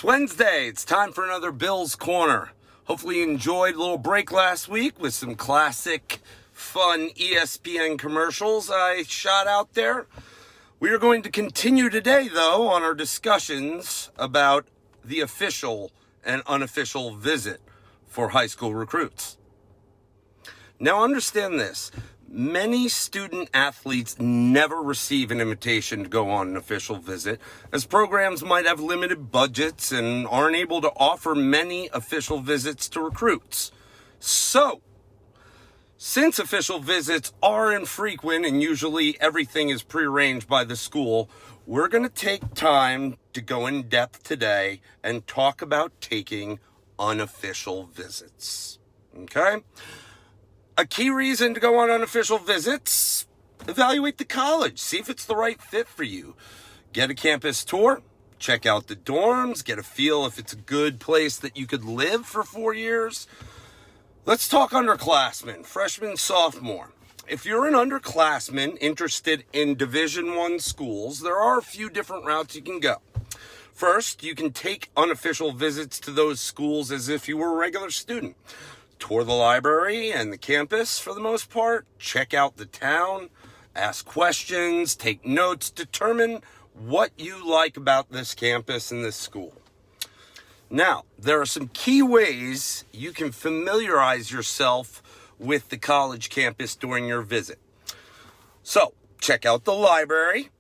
Wednesday. It's time for another Bill's Corner. Hopefully you enjoyed a little break last week with some classic, fun ESPN commercials I shot out there. We are going to continue today, though, on our discussions about the official and unofficial visit for high school recruits. Now understand this. Many student athletes never receive an invitation to go on an official visit, as programs might have limited budgets and aren't able to offer many official visits to recruits. So, since official visits are infrequent and usually everything is prearranged by the school, we're going to take time to go in depth today and talk about taking unofficial visits. Okay? A key reason to go on unofficial visits: evaluate the college, see if it's the right fit for you. Get a campus tour, check out the dorms, get a feel if it's a good place that you could live for 4 years. Let's talk underclassmen, freshman, sophomore. If you're an underclassman interested in Division I schools, there are a few different routes you can go. First, you can take unofficial visits to those schools as if you were a regular student. Tour the library and the campus for the most part, check out the town, ask questions, take notes, determine what you like about this campus and this school. Now, there are some key ways you can familiarize yourself with the college campus during your visit. So, check out the library,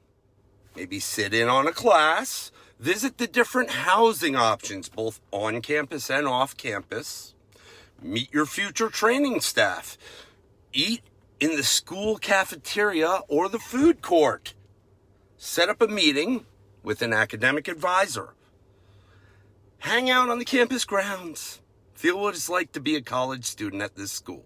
maybe sit in on a class, visit the different housing options, both on campus and off campus. Meet your future training staff. Eat in the school cafeteria or the food court. Set up a meeting with an academic advisor. Hang out on the campus grounds. Feel what it's like to be a college student at this school.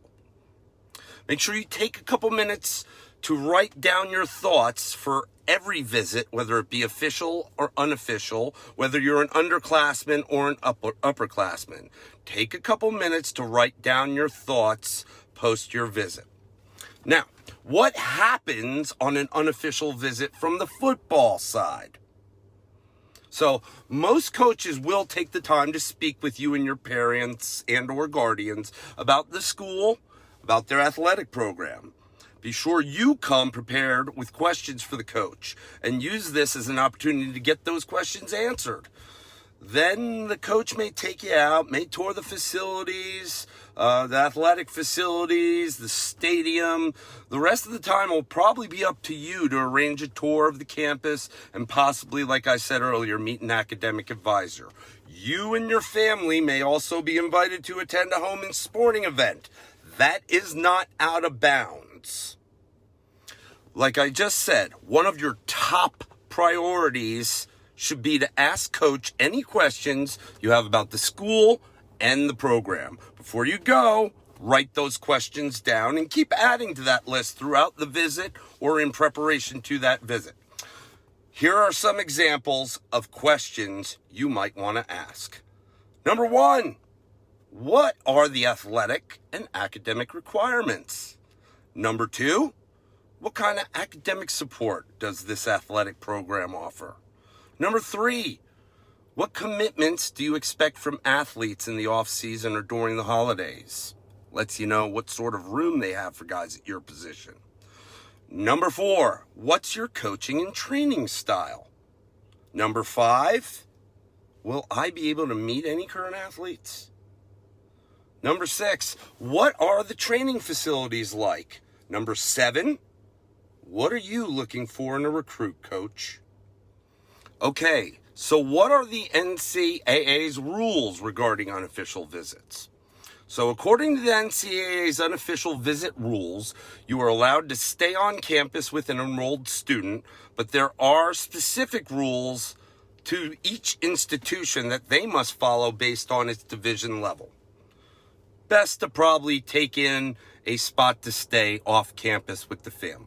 Make sure you take a couple minutes to write down your thoughts for every visit, whether it be official or unofficial, whether you're an underclassman or an upperclassman. Take a couple minutes to write down your thoughts post your visit. Now, what happens on an unofficial visit from the football side? So, most coaches will take the time to speak with you and your parents and or guardians about the school, about their athletic program. Be sure you come prepared with questions for the coach and use this as an opportunity to get those questions answered. Then the coach may take you out, may tour the facilities, the athletic facilities, the stadium. The rest of the time will probably be up to you to arrange a tour of the campus and possibly, like I said earlier, meet an academic advisor. You and your family may also be invited to attend a home and sporting event. That is not out of bounds. Like I just said, one of your top priorities should be to ask coach any questions you have about the school and the program. Before you go, write those questions down and keep adding to that list throughout the visit or in preparation to that visit. Here are some examples of questions you might want to ask. Number 1, what are the athletic and academic requirements? Number 2, what kind of academic support does this athletic program offer? Number 3, what commitments do you expect from athletes in the off season or during the holidays? Lets you know what sort of room they have for guys at your position. Number 4, what's your coaching and training style? Number 5, will I be able to meet any current athletes? Number 6, what are the training facilities like? Number 7, what are you looking for in a recruit, coach? Okay, so what are the NCAA's rules regarding unofficial visits? So according to the NCAA's unofficial visit rules, you are allowed to stay on campus with an enrolled student, but there are specific rules to each institution that they must follow based on its division level. Best to probably take in a spot to stay off campus with the family.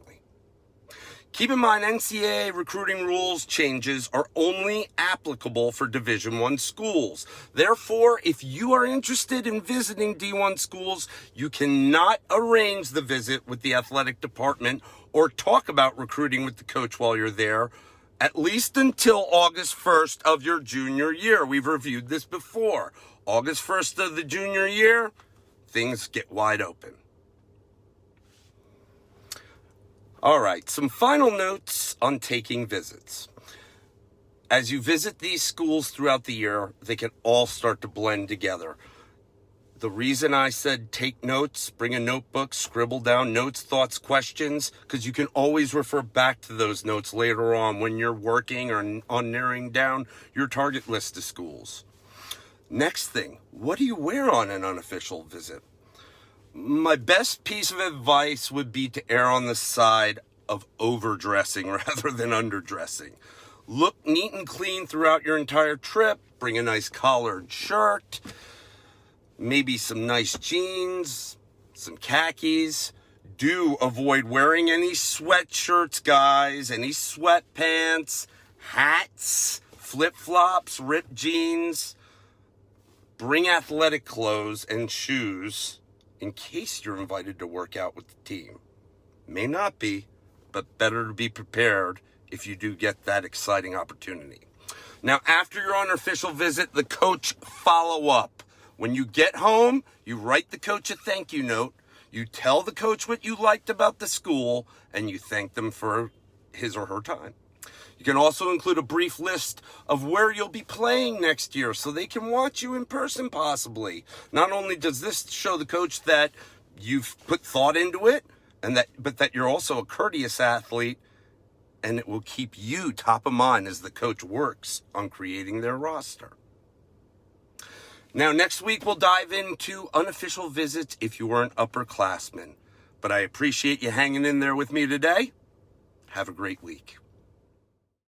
Keep in mind, NCAA recruiting rules changes are only applicable for Division I schools. Therefore, if you are interested in visiting D1 schools, you cannot arrange the visit with the athletic department or talk about recruiting with the coach while you're there, at least until August 1st of your junior year. We've reviewed this before. August 1st of the junior year, things get wide open. All right, some final notes on taking visits. As you visit these schools throughout the year, they can all start to blend together. The reason I said take notes, bring a notebook, scribble down notes, thoughts, questions, because you can always refer back to those notes later on when you're working or on narrowing down your target list of schools. Next thing, what do you wear on an unofficial visit? My best piece of advice would be to err on the side of overdressing rather than underdressing. Look neat and clean throughout your entire trip. Bring a nice collared shirt, maybe some nice jeans, some khakis. Do avoid wearing any sweatshirts, guys, any sweatpants, hats, flip-flops, ripped jeans. Bring athletic clothes and shoes in case you're invited to work out with the team. May not be, but better to be prepared if you do get that exciting opportunity. Now, after your unofficial visit, the coach follow up. When you get home, you write the coach a thank you note. You tell the coach what you liked about the school, and you thank them for his or her time. You can also include a brief list of where you'll be playing next year so they can watch you in person possibly. Not only does this show the coach that you've put thought into it, but that you're also a courteous athlete, and it will keep you top of mind as the coach works on creating their roster. Now, next week we'll dive into unofficial visits if you were an upperclassman. But I appreciate you hanging in there with me today. Have a great week.